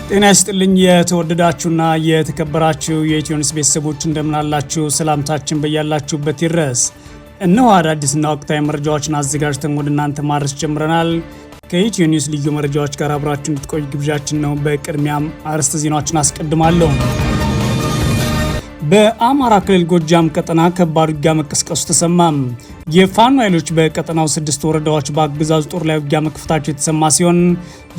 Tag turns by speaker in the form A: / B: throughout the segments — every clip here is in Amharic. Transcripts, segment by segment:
A: ጤና ይስጥልኝ የተወደዳችሁና የተከበራችሁ የኢትዮኒውስ ቤተሰቦች እንደምናላችሁ ሰላምታችን በያላችሁበት ይድረስ። እነሆ አዳዲስና ወቅታዊ መረጃዎችን አዘጋጅተን ወደ እናንተ ማድረስ ጀምረናል። ከኢትዮኒውስ ልዩ መረጃዎች ጋር አብራችሁ እንድትቆዩ ግብዣችን ነው። በቅድሚያም አርዕስተ ዜናዎችን አስቀድማለሁ። በአማራ ክልል ጎጃም ቀጠና ከባድ ውጊያ መቀስቀሱ ተሰማ። የፋኖ ኃይሎች በቀጠናው 6 ወረዳዎች በአገዛዙ ጦር ላይ ውጊያ መክፈታቸው የተሰማ ሲሆን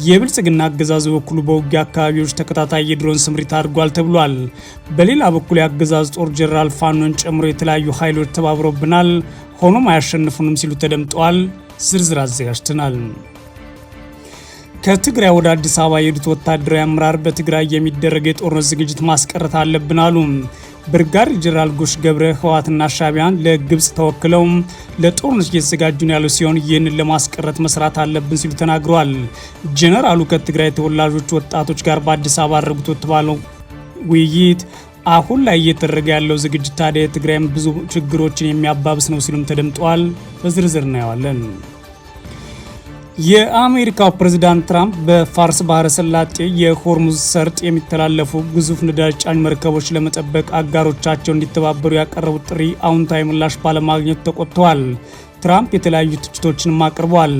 A: የብልጽግና አገዛዙ በኩሉ በውጊያ አካባቢዎች ተከታታይ የድሮን ስምሪት አድርጓል ተብሏል። በሌላ በኩል የአገዛዙ ጦር ጀነራል ፋኖን ጨምሮ የተለያዩ ኃይሎች ተባብረውብናል፣ ሆኖም አያሸንፉንም ሲሉ ተደምጠዋል። ዝርዝር አዘጋጅተናል። ከትግራይ ወደ አዲስ አበባ የሄዱት ወታደራዊ አመራር በትግራይ የሚደረግ የጦርነት ዝግጅት ማስቀረት አለብን አሉ። ብርጋዴር ጀነራል ጎሽ ገብረ ህወሓትና ሻዕቢያን ለግብጽ ተወክለው ለጦርነት እየተዘጋጁ ነው ያሉ ሲሆን ይህንን ለማስቀረት መስራት አለብን ሲሉ ተናግረዋል። ጀነራሉ ከትግራይ ተወላጆች ወጣቶች ጋር በአዲስ አበባ አድርጉት የተባለው ውይይት አሁን ላይ እየተደረገ ያለው ዝግጅት ታዲያ የትግራይም ብዙ ችግሮችን የሚያባብስ ነው ሲሉም ተደምጠዋል። በዝርዝር እናየዋለን። የአሜሪካው ፕሬዝዳንት ትራምፕ በፋርስ ባህረ ሰላጤ የሆርሙዝ ሰርጥ የሚተላለፉ ግዙፍ ነዳጅ ጫኝ መርከቦች ለመጠበቅ አጋሮቻቸው እንዲተባበሩ ያቀረቡት ጥሪ አዎንታዊ ምላሽ ባለማግኘቱ ተቆጥተዋል። ትራምፕ የተለያዩ ትችቶችንም አቅርበዋል።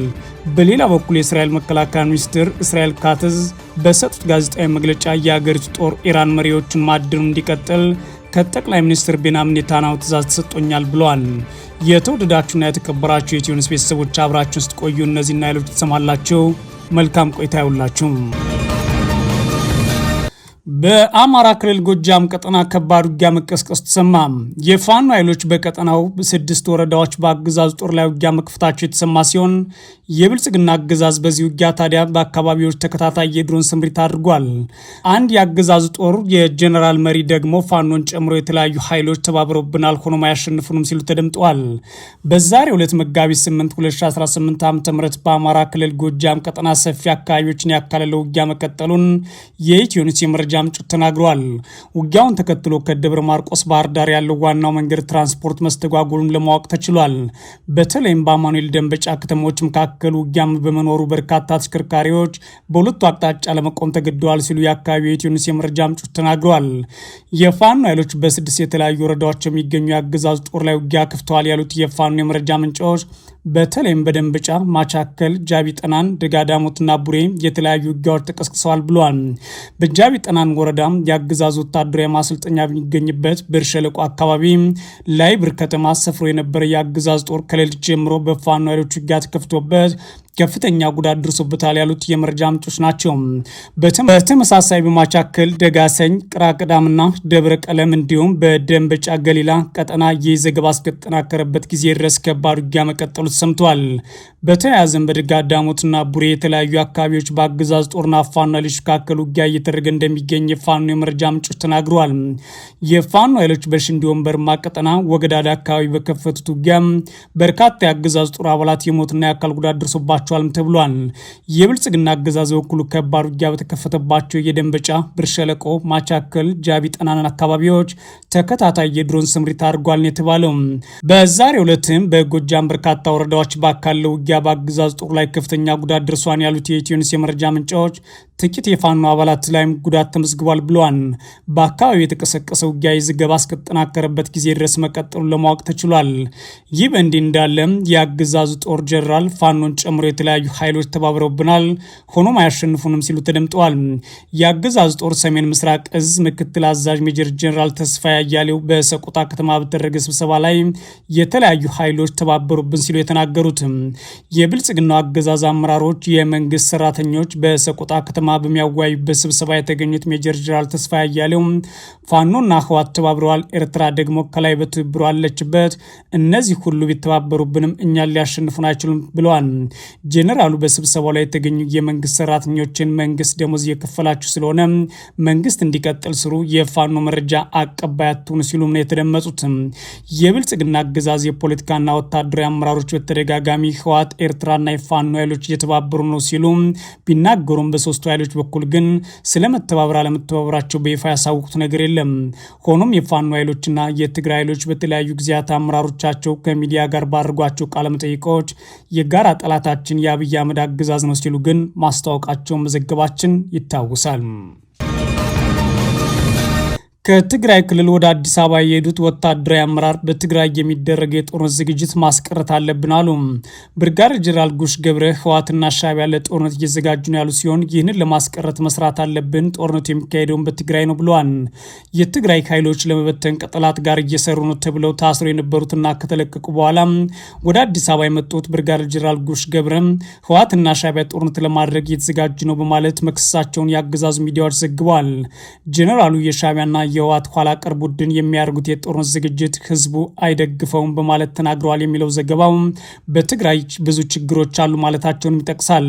A: በሌላ በኩል የእስራኤል መከላከያ ሚኒስትር እስራኤል ካትዝ በሰጡት ጋዜጣዊ መግለጫ የአገሪቱ ጦር ኢራን መሪዎችን ማዕድኑ እንዲቀጥል ከጠቅላይ ሚኒስትር ቤንያሚን ኔታንያሁ ትዕዛዝ ተሰጥቶኛል ብለዋል። የተወደዳችሁና የተከበራችሁ የኢትዮኒውስ ቤተሰቦች አብራችሁን ስትቆዩ እነዚህና ሌሎች ተሰማላችሁ። መልካም ቆይታ ይሁንላችሁ። በአማራ ክልል ጎጃም ቀጠና ከባድ ውጊያ መቀስቀሱ ተሰማ። የፋኖ ኃይሎች በቀጠናው 6 ወረዳዎች በአገዛዙ ጦር ላይ ውጊያ መክፈታቸው የተሰማ ሲሆን የብልጽግና አገዛዝ በዚህ ውጊያ ታዲያ በአካባቢዎች ተከታታይ የድሮን ስምሪት አድርጓል። አንድ የአገዛዙ ጦር የጀነራል መሪ ደግሞ ፋኖን ጨምሮ የተለያዩ ኃይሎች ተባብረውብናል፣ ሆኖም አያሸንፉንም ሲሉ ተደምጠዋል። በዛሬው ዕለት መጋቢት 8 2018 ዓ.ም በአማራ ክልል ጎጃም ቀጠና ሰፊ አካባቢዎችን ያካለለው ውጊያ መቀጠሉን የኢትዮኒውስ የመረጃ ምንጮች ተናግረዋል። ውጊያውን ተከትሎ ከደብረ ማርቆስ ባህር ዳር ያለው ዋናው መንገድ ትራንስፖርት መስተጓጎሉን ለማወቅ ተችሏል። በተለይም በአማኑኤል ደንበጫ ከተሞች መካከል ውጊያም በመኖሩ በርካታ ተሽከርካሪዎች በሁለቱ አቅጣጫ ለመቆም ተገደዋል ሲሉ የአካባቢው የኢትዮኒውስ የመረጃ ምንጮች ተናግረዋል። የፋኖ ኃይሎች በ6 የተለያዩ ወረዳዎች የሚገኙ የአገዛዙ ጦር ላይ ውጊያ ከፍተዋል ያሉት የፋኖ የመረጃ ምንጮች በተለይም በደንበጫ፣ ማቻከል፣ ጃቢ ጠናን፣ ደጋዳሞትና ቡሬ የተለያዩ ውጊያዎች ተቀስቅሰዋል ብለዋል። በጃቢ ጠናን ወረዳ የአገዛዙ ወታደራዊ ማሰልጠኛ በሚገኝበት ብር ሸለቆ አካባቢ ላይ ብር ከተማ ሰፍሮ የነበረ የአገዛዙ ጦር ከሌሊት ጀምሮ በፋኖ ኃይሎች ውጊያ ተከፍቶበት ከፍተኛ ጉዳት ደርሶበታል ያሉት የመረጃ ምንጮች ናቸው። በተመሳሳይ በማቻከል ደጋሰኝ፣ ቅራቅዳምና ደብረ ቀለም እንዲሁም በደንበጫ ገሊላ ቀጠና የዘገባ እስከተጠናከረበት ጊዜ ድረስ ከባድ ውጊያ መቀጠሉ ተሰምቷል። በተያያዘም በደጋዳሞትና ቡሬ የተለያዩ አካባቢዎች በአገዛዝ ጦርና ፋኖ ኃይሎች መካከል ውጊያ እየተደረገ እንደሚገኝ የፋኖ የመረጃ ምንጮች ተናግረዋል። የፋኖ ኃይሎች በሽንዲ ወንበርማ ቀጠና ወገዳዳ አካባቢ በከፈቱት ውጊያ በርካታ የአገዛዝ ጦር አባላት የሞትና የአካል ጉዳት ደርሶባቸው ተብሏል። የብልጽግና አገዛዝ በኩሉ ከባድ ውጊያ በተከፈተባቸው የደንበጫ፣ ብር ሸለቆ፣ ማቻከል፣ ጃቢ ጠናን አካባቢዎች ተከታታይ የድሮን ስምሪት አድርጓል የተባለው። በዛሬው ዕለትም በጎጃም በርካታ ወረዳዎች ባካለው ውጊያ በአገዛዝ ጦር ላይ ከፍተኛ ጉዳት ደርሷል ያሉት የኢትዮኒውስ የመረጃ ምንጮች ጥቂት የፋኖ አባላት ላይም ጉዳት ተመዝግቧል ብለዋል። በአካባቢው የተቀሰቀሰ ውጊያ የዘገባ እስከተጠናከረበት ጊዜ ድረስ መቀጠሉን ለማወቅ ተችሏል። ይህ በእንዲህ እንዳለ የአገዛዙ ጦር ጀነራል ፋኖን ጨምሮ የተለያዩ ኃይሎች ተባብረውብናል፣ ሆኖም አያሸንፉንም ሲሉ ተደምጠዋል። የአገዛዙ ጦር ሰሜን ምስራቅ እዝ ምክትል አዛዥ ሜጀር ጀነራል ተስፋዬ አያሌው በሰቆጣ ከተማ በተደረገ ስብሰባ ላይ የተለያዩ ኃይሎች ተባበሩብን ሲሉ የተናገሩት የብልጽግናው አገዛዝ አመራሮች የመንግስት ሰራተኞች በሰቆጣ ከተማ በሚያወያዩበት ስብሰባ የተገኙት ሜጀር ጀነራል ተስፋዬ አያሌው ፋኖና ህወሓት ተባብረዋል፣ ኤርትራ ደግሞ ከላይ በትብብሩ አለችበት፣ እነዚህ ሁሉ ቢተባበሩብንም እኛን ሊያሸንፉን አይችሉም ብለዋል። ጄኔራሉ በስብሰባው ላይ የተገኙ የመንግስት ሰራተኞችን መንግስት ደሞዝ እየከፈላችሁ ስለሆነ መንግስት እንዲቀጥል ስሩ፣ የፋኖ መረጃ አቀባይ አትሁኑ ሲሉም ነው የተደመጡት። የብልጽግና አገዛዝ የፖለቲካና ወታደራዊ አመራሮች በተደጋጋሚ ህወሓት፣ ኤርትራና የፋኖ ኃይሎች እየተባበሩ ነው ሲሉ ቢናገሩም በሶስቱ ኃይሎች በኩል ግን ስለመተባበር አለመተባበራቸው በይፋ ያሳወቁት ነገር የለም። ሆኖም የፋኖ ኃይሎችና የትግራይ ኃይሎች በተለያዩ ጊዜያት አመራሮቻቸው ከሚዲያ ጋር ባደረጓቸው ቃለ መጠይቆች የጋራ ጠላታችን ግን የአብይ አህመድ አገዛዝ ነው ሲሉ ግን ማስታወቃቸውን መዘገባችን ይታወሳል። ከትግራይ ክልል ወደ አዲስ አበባ የሄዱት ወታደራዊ አመራር በትግራይ የሚደረግ የጦርነት ዝግጅት ማስቀረት አለብን አሉ። ብርጋዴር ጄኔራል ጉሽ ገብረ ህወሓትና ሻዕቢያ ለጦርነት እየዘጋጁ ነው ያሉ ሲሆን ይህንን ለማስቀረት መስራት አለብን፣ ጦርነቱ የሚካሄደውን በትግራይ ነው ብለዋል። የትግራይ ኃይሎች ለመበተን ከጠላት ጋር እየሰሩ ነው ተብለው ታስረው የነበሩትና ከተለቀቁ በኋላ ወደ አዲስ አበባ የመጡት ብርጋዴር ጄኔራል ጉሽ ገብረ ህወሓትና ሻዕቢያ ጦርነት ለማድረግ እየተዘጋጁ ነው በማለት መክሰሳቸውን የአገዛዙ ሚዲያዎች ዘግበዋል። ጄኔራሉ የሻዕቢያና የህወሓት ኋላ ቀር ቡድን የሚያደርጉት የጦርነት ዝግጅት ህዝቡ አይደግፈውም በማለት ተናግረዋል የሚለው ዘገባው በትግራይ ብዙ ችግሮች አሉ ማለታቸውን ይጠቅሳል።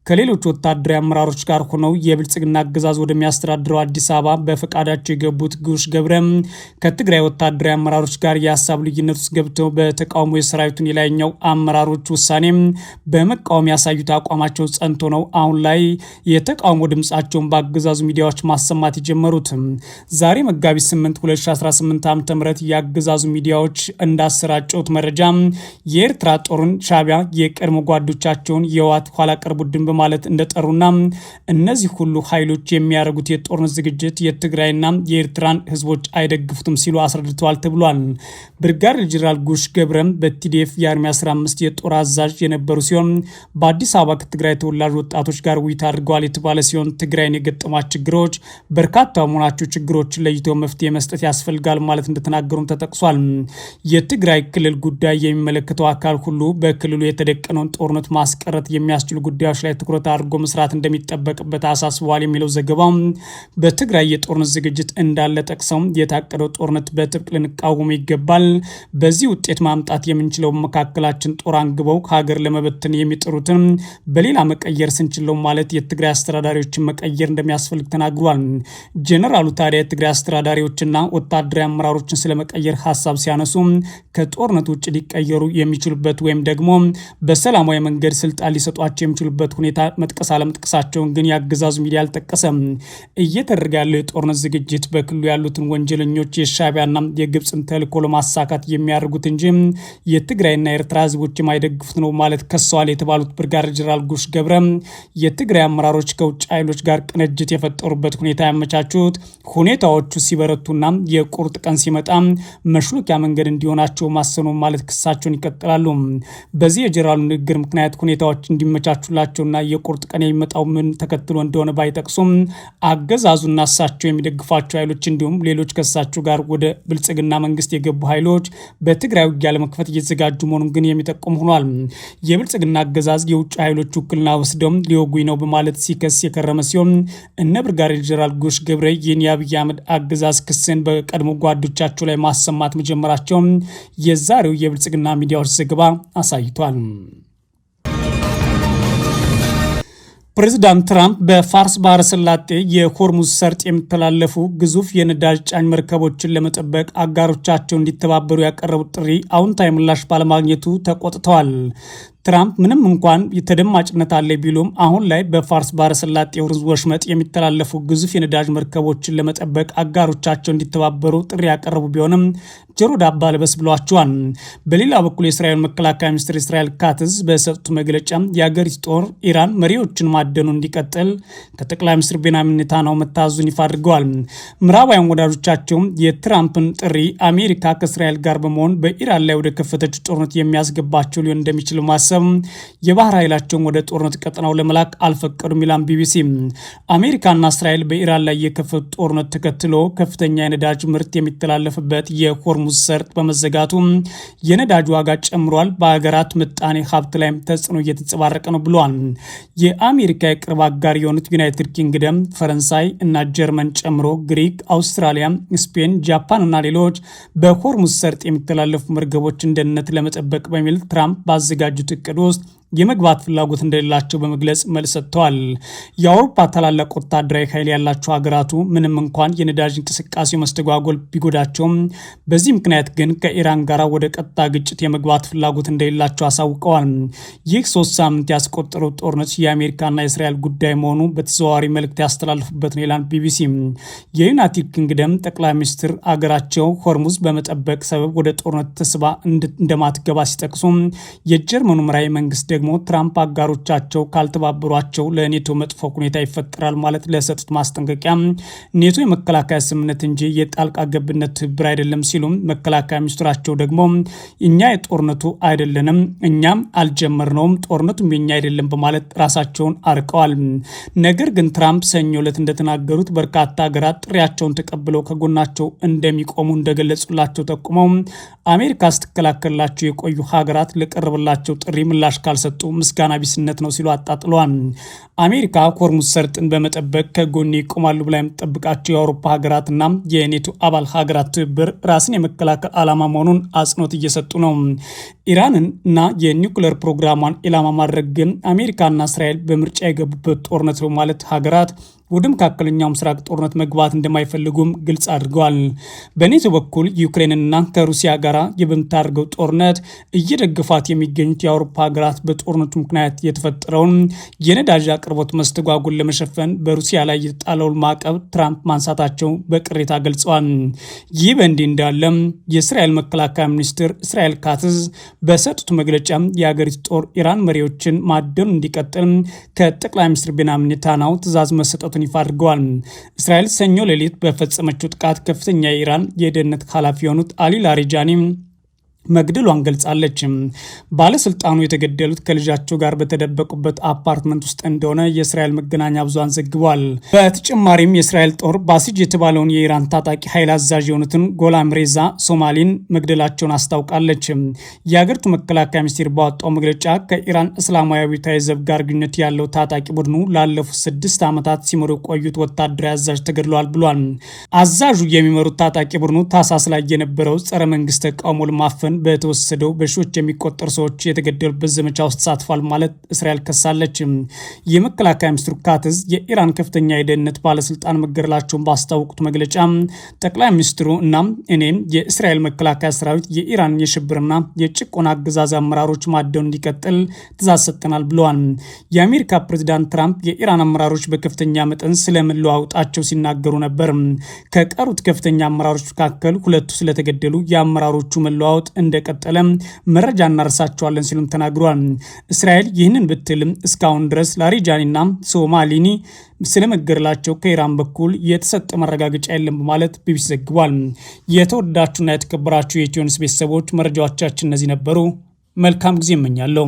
A: ከሌሎች ወታደራዊ አመራሮች ጋር ሆነው የብልጽግና አገዛዝ ወደሚያስተዳድረው አዲስ አበባ በፈቃዳቸው የገቡት ጉሽ ገብረ ከትግራይ ወታደራዊ አመራሮች ጋር የሀሳብ ልዩነት ውስጥ ገብተው በተቃውሞ የሰራዊቱን የላይኛው አመራሮች ውሳኔ በመቃወም ያሳዩት አቋማቸው ጸንቶ ነው አሁን ላይ የተቃውሞ ድምጻቸውን በአገዛዙ ሚዲያዎች ማሰማት የጀመሩት። ዛሬ መጋቢት 8 2018 ዓ.ም የአገዛዙ ሚዲያዎች እንዳሰራጨውት መረጃ የኤርትራ ጦርን ሻዕቢያ የቀድሞ ጓዶቻቸውን የህወሓት ኋላ ቀር ቡድን ማለት እንደጠሩና እነዚህ ሁሉ ኃይሎች የሚያደርጉት የጦርነት ዝግጅት የትግራይና የኤርትራን ህዝቦች አይደግፉትም ሲሉ አስረድተዋል ተብሏል። ብርጋዴር ጄኔራል ጉሽ ገብረም በቲዲኤፍ የአርሚ 15 የጦር አዛዥ የነበሩ ሲሆን በአዲስ አበባ ከትግራይ ተወላጅ ወጣቶች ጋር ውይይት አድርገዋል የተባለ ሲሆን ትግራይን የገጠሟት ችግሮች በርካታ መሆናቸው ችግሮችን ለይቶ መፍትሄ መስጠት ያስፈልጋል ማለት እንደተናገሩም ተጠቅሷል። የትግራይ ክልል ጉዳይ የሚመለከተው አካል ሁሉ በክልሉ የተደቀነውን ጦርነት ማስቀረት የሚያስችሉ ጉዳዮች ላይ ትኩረት አድርጎ መስራት እንደሚጠበቅበት አሳስበዋል የሚለው ዘገባው በትግራይ የጦርነት ዝግጅት እንዳለ ጠቅሰው የታቀደው ጦርነት በጥብቅ ልንቃወሙ ይገባል። በዚህ ውጤት ማምጣት የምንችለው መካከላችን ጦር አንግበው ከሀገር ለመበተን የሚጥሩትን በሌላ መቀየር ስንችለው ማለት የትግራይ አስተዳዳሪዎችን መቀየር እንደሚያስፈልግ ተናግሯል። ጄኔራሉ ታዲያ የትግራይ አስተዳዳሪዎችና ወታደራዊ አመራሮችን ስለመቀየር ሀሳብ ሲያነሱ ከጦርነት ውጭ ሊቀየሩ የሚችሉበት ወይም ደግሞ በሰላማዊ መንገድ ስልጣን ሊሰጧቸው የሚችሉበት ሁኔታ መጥቀስ አለመጥቀሳቸውን ግን የአገዛዙ ሚዲያ አልጠቀሰም። እየተደረገ ያለው የጦርነት ዝግጅት በክልሉ ያሉትን ወንጀለኞች የሻዕቢያና የግብፅን ተልዕኮ ለማሳካት የሚያደርጉት እንጂ የትግራይና የኤርትራ ህዝቦች የማይደግፉት ነው ማለት ከሰዋል የተባሉት ብርጋዴር ጄኔራል ጉሽ ገብረ የትግራይ አመራሮች ከውጭ ኃይሎች ጋር ቅንጅት የፈጠሩበት ሁኔታ ያመቻቹት ሁኔታዎቹ ሲበረቱና የቁርጥ ቀን ሲመጣ መሽሎኪያ መንገድ እንዲሆናቸው ማሰኑ ማለት ክሳቸውን ይቀጥላሉ። በዚህ የጄኔራሉ ንግግር ምክንያት ሁኔታዎች እንዲመቻቹላቸውና የቁርጥ ቀን የሚመጣው ምን ተከትሎ እንደሆነ ባይጠቅሱም አገዛዙና እሳቸው የሚደግፏቸው ኃይሎች እንዲሁም ሌሎች ከእሳቸው ጋር ወደ ብልጽግና መንግስት የገቡ ኃይሎች በትግራይ ውጊያ ለመክፈት እየተዘጋጁ መሆኑን ግን የሚጠቁም ሆኗል። የብልጽግና አገዛዝ የውጭ ኃይሎች ውክልና ወስደው ሊወጉኝ ነው በማለት ሲከስ የከረመ ሲሆን እነ ብርጋዴር ጄኔራል ጉሽ ገብረ ይህን የአብይ አህመድ አገዛዝ ክስን በቀድሞ ጓዶቻቸው ላይ ማሰማት መጀመራቸው የዛሬው የብልጽግና ሚዲያዎች ዘገባ አሳይቷል። ፕሬዚዳንት ትራምፕ በፋርስ ባህረ ሰላጤ የሆርሙዝ ሰርጥ የሚተላለፉ ግዙፍ የነዳጅ ጫኝ መርከቦችን ለመጠበቅ አጋሮቻቸው እንዲተባበሩ ያቀረቡት ጥሪ አዎንታዊ ምላሽ ባለማግኘቱ ተቆጥተዋል። ትራምፕ ምንም እንኳን ተደማጭነት አለ ቢሉም አሁን ላይ በፋርስ ባህረ ሰላጤ የሆርሙዝ ወሽመጥ የሚተላለፉ ግዙፍ የነዳጅ መርከቦችን ለመጠበቅ አጋሮቻቸው እንዲተባበሩ ጥሪ ያቀረቡ ቢሆንም ጆሮ ዳባ ልበስ ብሏቸዋል። በሌላ በኩል የእስራኤል መከላከያ ሚኒስትር እስራኤል ካትዝ በሰጡት መግለጫ የአገሪቱ ጦር ኢራን መሪዎችን ማደኑ እንዲቀጥል ከጠቅላይ ሚኒስትር ቤንያሚን ኔታንያሁ መታዘዙን ይፋ አድርገዋል። ምዕራባውያን ወዳጆቻቸው የትራምፕን ጥሪ አሜሪካ ከእስራኤል ጋር በመሆን በኢራን ላይ ወደ ከፈተች ጦርነት የሚያስገባቸው ሊሆን እንደሚችል ማሰብ የባህር ኃይላቸውን ወደ ጦርነት ቀጠናው ለመላክ አልፈቀዱም ይላል ቢቢሲ። አሜሪካና እስራኤል በኢራን ላይ የከፈቱ ጦርነት ተከትሎ ከፍተኛ የነዳጅ ምርት የሚተላለፍበት የሆርሙዝ ሰርጥ በመዘጋቱ የነዳጅ ዋጋ ጨምሯል፣ በሀገራት ምጣኔ ሀብት ላይም ተጽዕኖ እየተንጸባረቀ ነው ብለዋል። የአሜሪካ የቅርብ አጋር የሆኑት ዩናይትድ ኪንግደም፣ ፈረንሳይ እና ጀርመን ጨምሮ ግሪክ፣ አውስትራሊያ፣ ስፔን፣ ጃፓን እና ሌሎች በሆርሙዝ ሰርጥ የሚተላለፉ መርከቦችን ደህንነት ለመጠበቅ በሚል ትራምፕ ባዘጋጁት እቅድ ውስጥ የመግባት ፍላጎት እንደሌላቸው በመግለጽ መልስ ሰጥተዋል። የአውሮፓ ታላላቅ ወታደራዊ ኃይል ያላቸው ሀገራቱ ምንም እንኳን የነዳጅ እንቅስቃሴ መስተጓጎል ቢጎዳቸውም በዚህ ምክንያት ግን ከኢራን ጋር ወደ ቀጥታ ግጭት የመግባት ፍላጎት እንደሌላቸው አሳውቀዋል። ይህ 3 ሳምንት ያስቆጠረው ጦርነት የአሜሪካና የእስራኤል ጉዳይ መሆኑ በተዘዋዋሪ መልእክት ያስተላልፉበት ነው ይላል ቢቢሲ። የዩናይትድ ኪንግደም ጠቅላይ ሚኒስትር አገራቸው ሆርሙዝ በመጠበቅ ሰበብ ወደ ጦርነት ተስባ እንደማትገባ ሲጠቅሱ የጀርመኑ መራሄ መንግስት ደግሞ ትራምፕ አጋሮቻቸው ካልተባበሯቸው ለኔቶ መጥፎ ሁኔታ ይፈጠራል ማለት ለሰጡት ማስጠንቀቂያ ኔቶ የመከላከያ ስምምነት እንጂ የጣልቃ ገብነት ትብብር አይደለም ሲሉም መከላከያ ሚኒስትራቸው ደግሞ እኛ የጦርነቱ አይደለንም፣ እኛም አልጀመርነውም፣ ጦርነቱም የኛ አይደለም በማለት ራሳቸውን አርቀዋል። ነገር ግን ትራምፕ ሰኞ ዕለት እንደተናገሩት በርካታ ሀገራት ጥሪያቸውን ተቀብለው ከጎናቸው እንደሚቆሙ እንደገለጹላቸው ጠቁመው አሜሪካ ስትከላከልላቸው የቆዩ ሀገራት ለቀረበላቸው ጥሪ ምላሽ ካልሰጡ ምስጋና ቢስነት ነው ሲሉ አጣጥለዋል። አሜሪካ ሆርሙዝ ሰርጥን በመጠበቅ ከጎኔ ይቆማሉ ብላ የምትጠብቃቸው የአውሮፓ ሀገራትና የኔቶ አባል ሀገራት ትብብር ራስን የመከላከል ዓላማ መሆኑን አጽንኦት እየሰጡ ነው። ኢራንን እና የኒውክሌር ፕሮግራሟን ኢላማ ማድረግ ግን አሜሪካና እስራኤል በምርጫ የገቡበት ጦርነት ነው ማለት ሀገራት ወደ መካከለኛው ምስራቅ ጦርነት መግባት እንደማይፈልጉም ግልጽ አድርገዋል። በኔቶ በኩል ዩክሬንና ከሩሲያ ጋር የምታደርገው ጦርነት እየደገፏት የሚገኙት የአውሮፓ ሀገራት በጦርነቱ ምክንያት የተፈጠረውን የነዳጅ አቅርቦት መስተጓጉል ለመሸፈን በሩሲያ ላይ የተጣለውን ማዕቀብ ትራምፕ ማንሳታቸው በቅሬታ ገልጸዋል። ይህ በእንዲህ እንዳለ የእስራኤል መከላከያ ሚኒስትር እስራኤል ካትዝ በሰጡት መግለጫ የሀገሪቱ ጦር ኢራን መሪዎችን ማደኑ እንዲቀጥል ከጠቅላይ ሚኒስትር ቤንያሚን ኔታንያሁ ትዕዛዝ መሰጠቱ ይፋ አድርገዋል። እስራኤል ሰኞ ሌሊት በፈጸመችው ጥቃት ከፍተኛ የኢራን የደህንነት ኃላፊ የሆኑት አሊ ላሪጃኒ መግደሏን ገልጻለች። ባለስልጣኑ የተገደሉት ከልጃቸው ጋር በተደበቁበት አፓርትመንት ውስጥ እንደሆነ የእስራኤል መገናኛ ብዙሃን ዘግቧል። በተጨማሪም የእስራኤል ጦር ባሲጅ የተባለውን የኢራን ታጣቂ ኃይል አዛዥ የሆኑትን ጎላም ሬዛ ሶማሊን መግደላቸውን አስታውቃለች። የአገሪቱ መከላከያ ሚኒስቴር ባወጣው መግለጫ ከኢራን እስላማዊ አብዮታዊ ዘብ ጋር ግንኙነት ያለው ታጣቂ ቡድኑ ላለፉት 6 ዓመታት ሲመሩ የቆዩት ወታደራዊ አዛዥ ተገድለዋል ብሏል። አዛዡ የሚመሩት ታጣቂ ቡድኑ ታሳስ ላይ የነበረው ጸረ መንግስት ተቃውሞ ለማፈን በተወሰደው በሺዎች የሚቆጠሩ ሰዎች የተገደሉበት ዘመቻ ውስጥ ተሳትፏል ማለት እስራኤል ከሳለች። የመከላከያ ሚኒስትሩ ካትዝ የኢራን ከፍተኛ የደህንነት ባለስልጣን መገደላቸውን ባስታወቁት መግለጫ ጠቅላይ ሚኒስትሩ እና እኔም የእስራኤል መከላከያ ሰራዊት የኢራን የሽብርና የጭቆና አገዛዝ አመራሮች ማደኑ እንዲቀጥል ትዕዛዝ ሰጥተናል ብለዋል። የአሜሪካ ፕሬዚዳንት ትራምፕ የኢራን አመራሮች በከፍተኛ መጠን ስለመለዋወጣቸው ሲናገሩ ነበር። ከቀሩት ከፍተኛ አመራሮች መካከል ሁለቱ ስለተገደሉ የአመራሮቹ መለዋወጥ እንደቀጠለ መረጃ እናርሳቸዋለን ሲሉም ተናግሯል። እስራኤል ይህንን ብትልም እስካሁን ድረስ ላሪጃኒና ሶማሊኒ ስለመገደላቸው ከኢራን በኩል የተሰጠ መረጋገጫ የለም በማለት ቢቢሲ ዘግቧል። የተወደዳችሁና የተከበራችሁ የኢትዮ ኒውስ ቤተሰቦች መረጃዎቻችን እነዚህ ነበሩ። መልካም ጊዜ እመኛለሁ።